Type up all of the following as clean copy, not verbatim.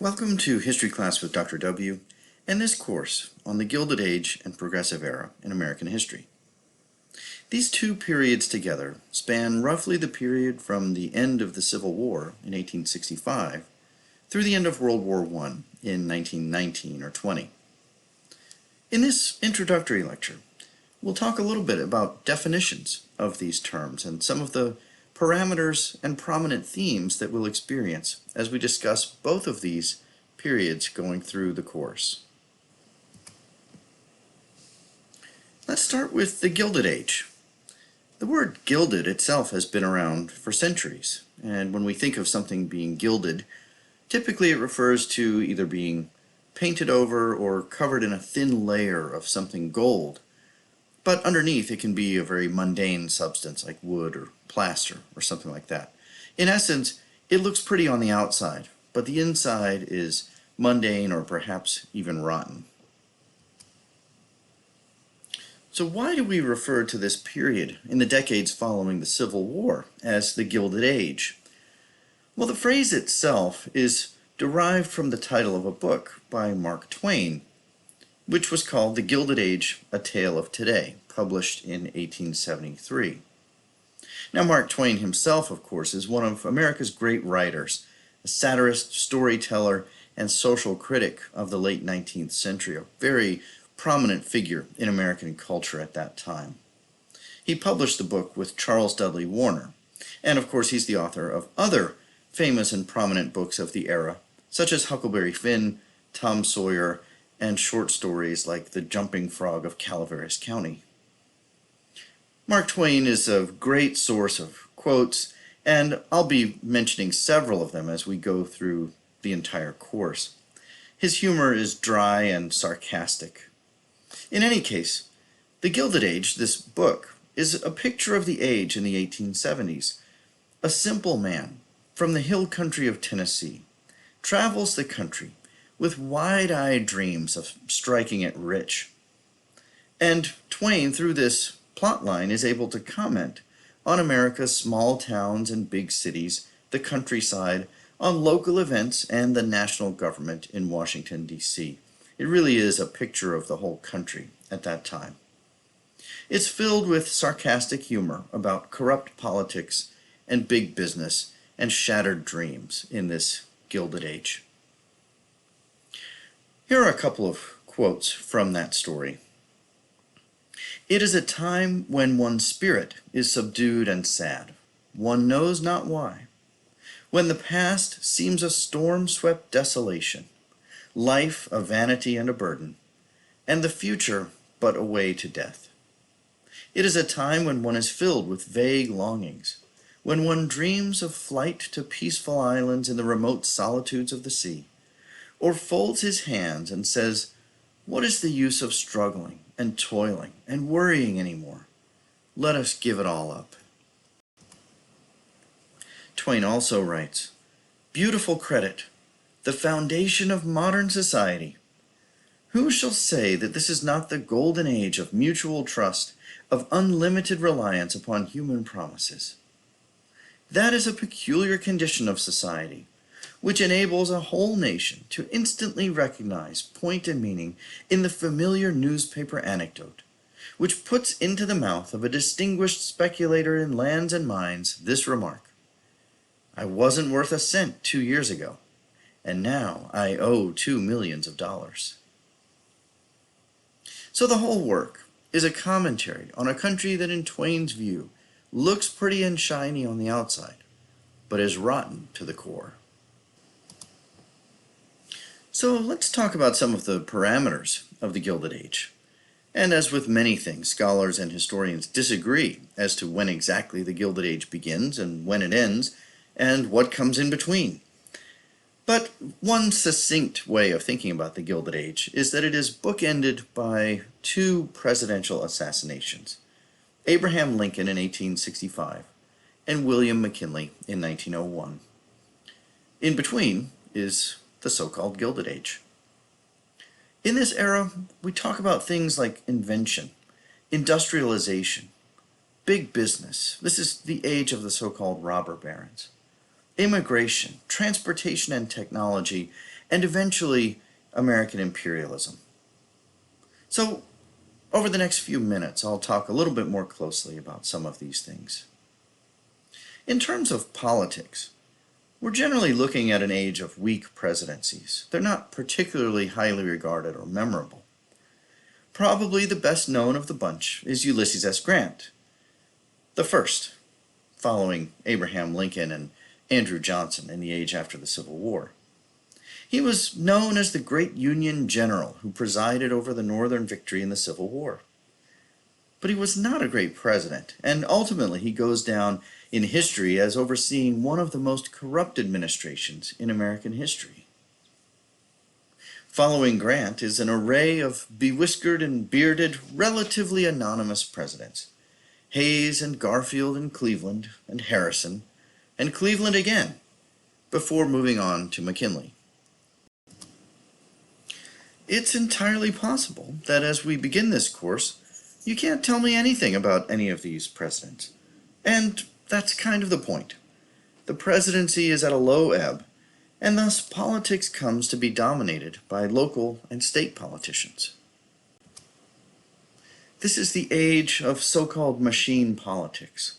Welcome to History Class with Dr. W and this course on the Gilded Age and Progressive Era in American history. These two periods together span roughly the period from the end of the Civil War in 1865 through the end of World War I in 1919 or 20. In this introductory lecture, we'll talk a little bit about definitions of these terms and some of the parameters and prominent themes that we'll experience as we discuss both of these periods going through the course. Let's start with the Gilded Age. The word gilded itself has been around for centuries, and when we think of something being gilded, typically it refers to either being painted over or covered in a thin layer of something gold. But underneath, it can be a very mundane substance like wood or plaster or something like that. In essence, it looks pretty on the outside, but the inside is mundane or perhaps even rotten. So why do we refer to this period in the decades following the Civil War as the Gilded Age? Well, the phrase itself is derived from the title of a book by Mark Twain, which was called The Gilded Age, A Tale of Today, published in 1873. Now, Mark Twain himself, of course, is one of America's great writers, a satirist, storyteller, and social critic of the late 19th century, a very prominent figure in American culture at that time. He published the book with Charles Dudley Warner, and of course he's the author of other famous and prominent books of the era, such as Huckleberry Finn, Tom Sawyer, and short stories like The Jumping Frog of Calaveras County. Mark Twain is a great source of quotes, and I'll be mentioning several of them as we go through the entire course. His humor is dry and sarcastic. In any case, The Gilded Age, this book, is a picture of the age in the 1870s. A simple man from the hill country of Tennessee travels the country with wide-eyed dreams of striking it rich. And Twain, through this plotline, is able to comment on America's small towns and big cities, the countryside, on local events, and the national government in Washington, D.C. It really is a picture of the whole country at that time. It's filled with sarcastic humor about corrupt politics and big business and shattered dreams in this Gilded Age. Here are a couple of quotes from that story. "It is a time when one's spirit is subdued and sad. One knows not why. When the past seems a storm-swept desolation, life a vanity and a burden, and the future but a way to death. It is a time when one is filled with vague longings, when one dreams of flight to peaceful islands in the remote solitudes of the sea, or folds his hands and says, 'What is the use of struggling and toiling and worrying anymore? Let us give it all up.'" Twain also writes, "Beautiful credit, the foundation of modern society. Who shall say that this is not the golden age of mutual trust, of unlimited reliance upon human promises? That is a peculiar condition of society, which enables a whole nation to instantly recognize point and meaning in the familiar newspaper anecdote, which puts into the mouth of a distinguished speculator in lands and mines this remark: 'I wasn't worth a cent 2 years ago, and now I owe $2 millions.' So the whole work is a commentary on a country that in Twain's view looks pretty and shiny on the outside, but is rotten to the core. So let's talk about some of the parameters of the Gilded Age. And as with many things, scholars and historians disagree as to when exactly the Gilded Age begins and when it ends, and what comes in between. But one succinct way of thinking about the Gilded Age is that it is bookended by two presidential assassinations: Abraham Lincoln in 1865 and William McKinley in 1901. In between is the so-called Gilded Age. In this era, we talk about things like invention, industrialization, big business. This is the age of the so-called robber barons. Immigration, transportation and technology, and eventually American imperialism. So, over the next few minutes, I'll talk a little bit more closely about some of these things. In terms of politics, we're generally looking at an age of weak presidencies. They're not particularly highly regarded or memorable. Probably the best known of the bunch is Ulysses S. Grant, the first, following Abraham Lincoln and Andrew Johnson in the age after the Civil War. He was known as the great Union general who presided over the Northern victory in the Civil War. But he was not a great president, and ultimately he goes down in history as overseeing one of the most corrupt administrations in American history. Following Grant is an array of bewhiskered and bearded, relatively anonymous presidents. Hayes and Garfield and Cleveland and Harrison and Cleveland again, before moving on to McKinley. It's entirely possible that as we begin this course, you can't tell me anything about any of these presidents. And that's kind of the point. The presidency is at a low ebb, and thus politics comes to be dominated by local and state politicians. This is the age of so-called machine politics.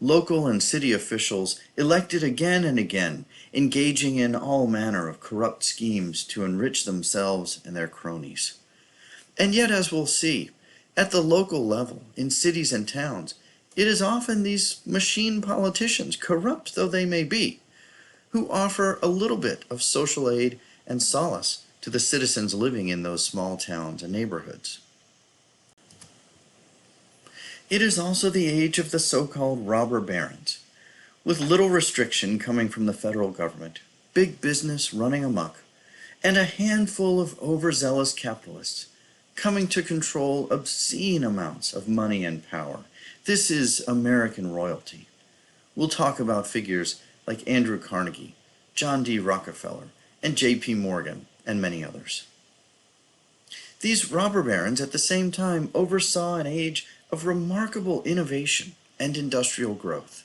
Local and city officials elected again and again, engaging in all manner of corrupt schemes to enrich themselves and their cronies. And yet, as we'll see, at the local level, in cities and towns, it is often these machine politicians, corrupt though they may be, who offer a little bit of social aid and solace to the citizens living in those small towns and neighborhoods. It is also the age of the so-called robber barons, with little restriction coming from the federal government, big business running amok, and a handful of overzealous capitalists coming to control obscene amounts of money and power. This is American royalty. We'll talk about figures like Andrew Carnegie, John D. Rockefeller, and J.P. Morgan, and many others. These robber barons at the same time oversaw an age of remarkable innovation and industrial growth.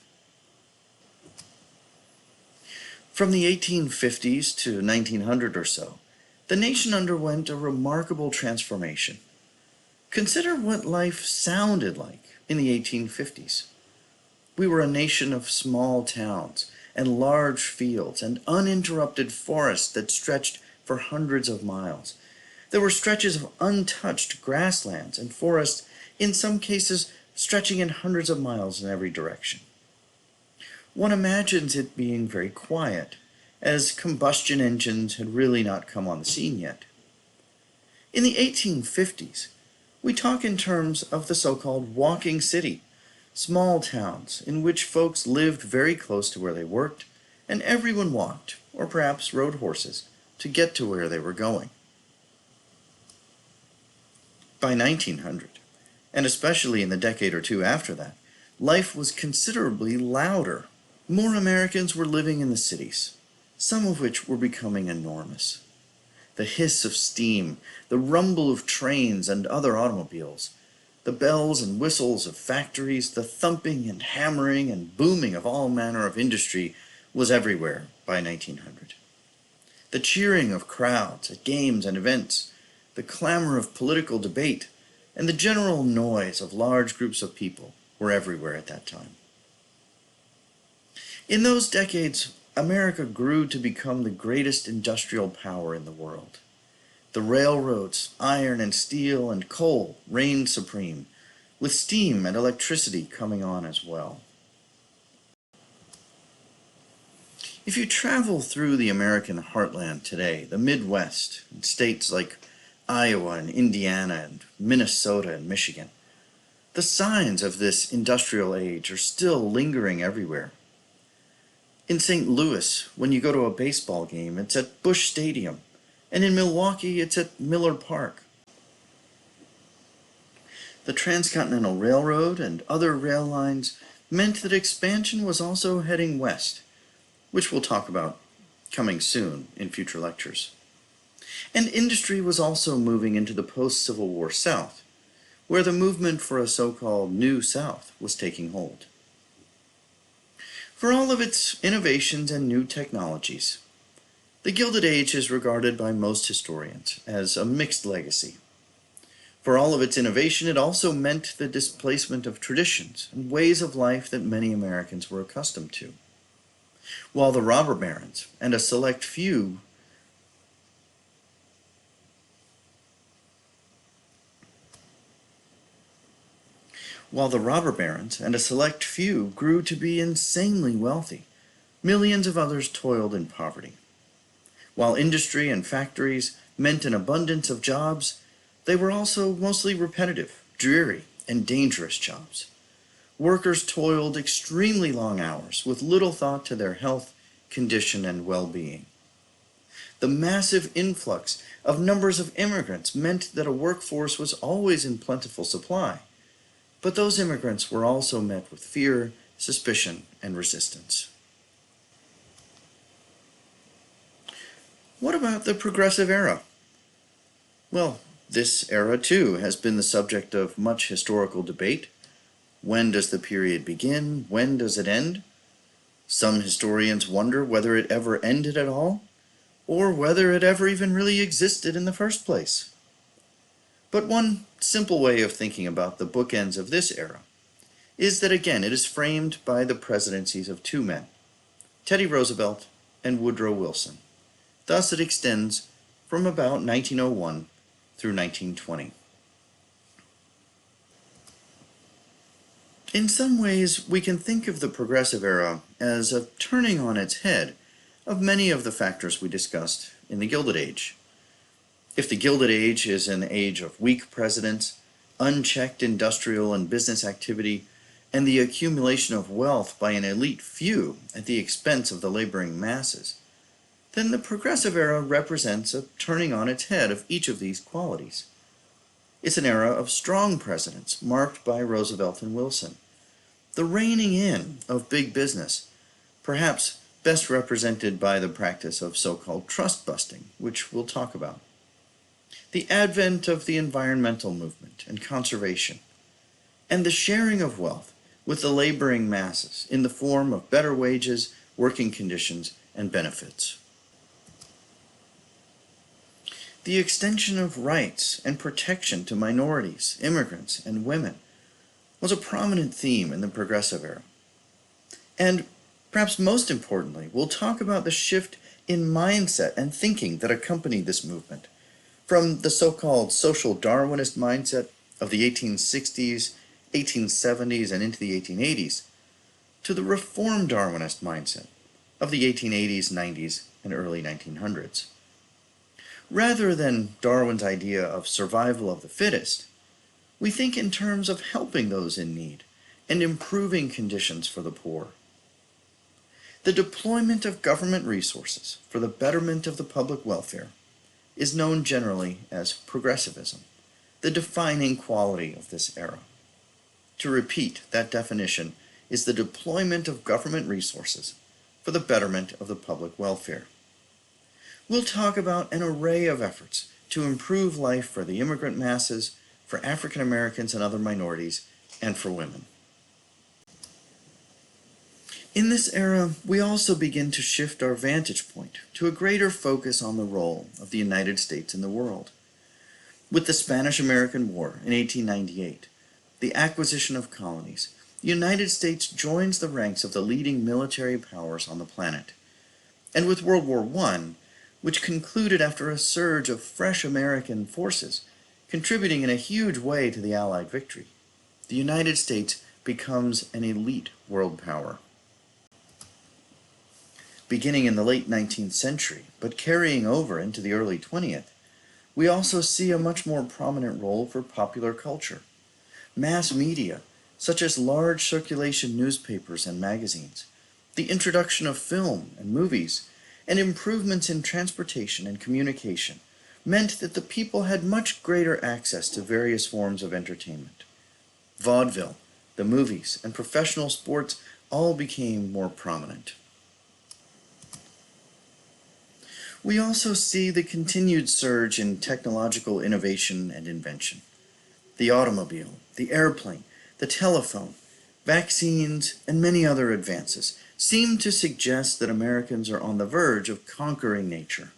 From the 1850s to 1900 or so, the nation underwent a remarkable transformation. Consider what life sounded like in the 1850s. We were a nation of small towns and large fields and uninterrupted forests that stretched for hundreds of miles. There were stretches of untouched grasslands and forests, in some cases stretching in hundreds of miles in every direction. One imagines it being very quiet, as combustion engines had really not come on the scene yet. In the 1850s, we talk in terms of the so-called walking city, small towns in which folks lived very close to where they worked, and everyone walked, or perhaps rode horses, to get to where they were going. By 1900, and especially in the decade or two after that, life was considerably louder. More Americans were living in the cities, some of which were becoming enormous. The hiss of steam, the rumble of trains and other automobiles, the bells and whistles of factories, the thumping and hammering and booming of all manner of industry was everywhere by 1900. The cheering of crowds at games and events, the clamor of political debate, and the general noise of large groups of people were everywhere at that time. In those decades, America grew to become the greatest industrial power in the world. The railroads, iron and steel and coal reigned supreme, with steam and electricity coming on as well. If you travel through the American heartland today, the Midwest, and states like Iowa and Indiana and Minnesota and Michigan, the signs of this industrial age are still lingering everywhere. In St. Louis, when you go to a baseball game, it's at Busch Stadium, and in Milwaukee, it's at Miller Park. The Transcontinental Railroad and other rail lines meant that expansion was also heading west, which we'll talk about coming soon in future lectures. And industry was also moving into the post-Civil War South, where the movement for a so-called New South was taking hold. For all of its innovations and new technologies, The Gilded Age is regarded by most historians as a mixed legacy. For all of its innovation, it also meant the displacement of traditions and ways of life that many Americans were accustomed to. While the robber barons and a select few grew to be insanely wealthy, millions of others toiled in poverty. While industry and factories meant an abundance of jobs, they were also mostly repetitive, dreary, and dangerous jobs. Workers toiled extremely long hours with little thought to their health, condition, and well-being. The massive influx of numbers of immigrants meant that a workforce was always in plentiful supply, but those immigrants were also met with fear, suspicion, and resistance. What about the Progressive Era? Well, this era too has been the subject of much historical debate. When does the period begin? When does it end? Some historians wonder whether it ever ended at all, or whether it ever even really existed in the first place. But one simple way of thinking about the bookends of this era is that again it is framed by the presidencies of two men, Teddy Roosevelt and Woodrow Wilson. Thus it extends from about 1901 through 1920. In some ways, we can think of the Progressive Era as a turning on its head of many of the factors we discussed in the Gilded Age. If the Gilded Age is an age of weak presidents, unchecked industrial and business activity, and the accumulation of wealth by an elite few at the expense of the laboring masses, then the Progressive Era represents a turning on its head of each of these qualities. It's an era of strong presidents marked by Roosevelt and Wilson. The reining in of big business, perhaps best represented by the practice of so-called trust busting, which we'll talk about. The advent of the environmental movement and conservation, and the sharing of wealth with the laboring masses in the form of better wages, working conditions, and benefits. The extension of rights and protection to minorities, immigrants, and women was a prominent theme in the Progressive Era. And perhaps most importantly, we'll talk about the shift in mindset and thinking that accompanied this movement, from the so-called social Darwinist mindset of the 1860s, 1870s, and into the 1880s, to the reform Darwinist mindset of the 1880s, 90s, and early 1900s. Rather than Darwin's idea of survival of the fittest, we think in terms of helping those in need and improving conditions for the poor. The deployment of government resources for the betterment of the public welfare is known generally as progressivism, the defining quality of this era. To repeat, that definition is the deployment of government resources for the betterment of the public welfare. We'll talk about an array of efforts to improve life for the immigrant masses, for African Americans and other minorities, and for women. In this era, we also begin to shift our vantage point to a greater focus on the role of the United States in the world. With the Spanish-American War in 1898, the acquisition of colonies, the United States joins the ranks of the leading military powers on the planet. And with World War I, which concluded after a surge of fresh American forces, contributing in a huge way to the Allied victory, the United States becomes an elite world power. Beginning in the late 19th century, but carrying over into the early 20th, we also see a much more prominent role for popular culture. Mass media, such as large circulation newspapers and magazines, the introduction of film and movies, and improvements in transportation and communication meant that the people had much greater access to various forms of entertainment. Vaudeville, the movies, and professional sports all became more prominent. We also see the continued surge in technological innovation and invention. The automobile, the airplane, the telephone, vaccines, and many other advances seem to suggest that Americans are on the verge of conquering nature.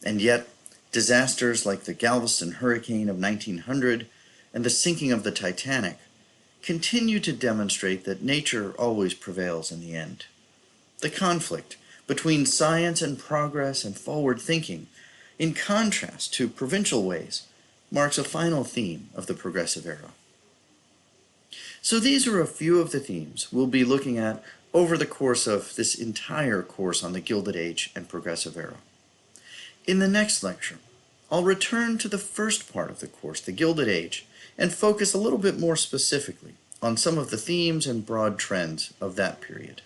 And yet, disasters like the Galveston hurricane of 1900 and the sinking of the Titanic continue to demonstrate that nature always prevails in the end. The conflict between science and progress and forward thinking, in contrast to provincial ways, marks a final theme of the progressive era. So these are a few of the themes we'll be looking at over the course of this entire course on the Gilded Age and progressive era. In the next lecture, I'll return to the first part of the course, the Gilded Age, and focus a little bit more specifically on some of the themes and broad trends of that period.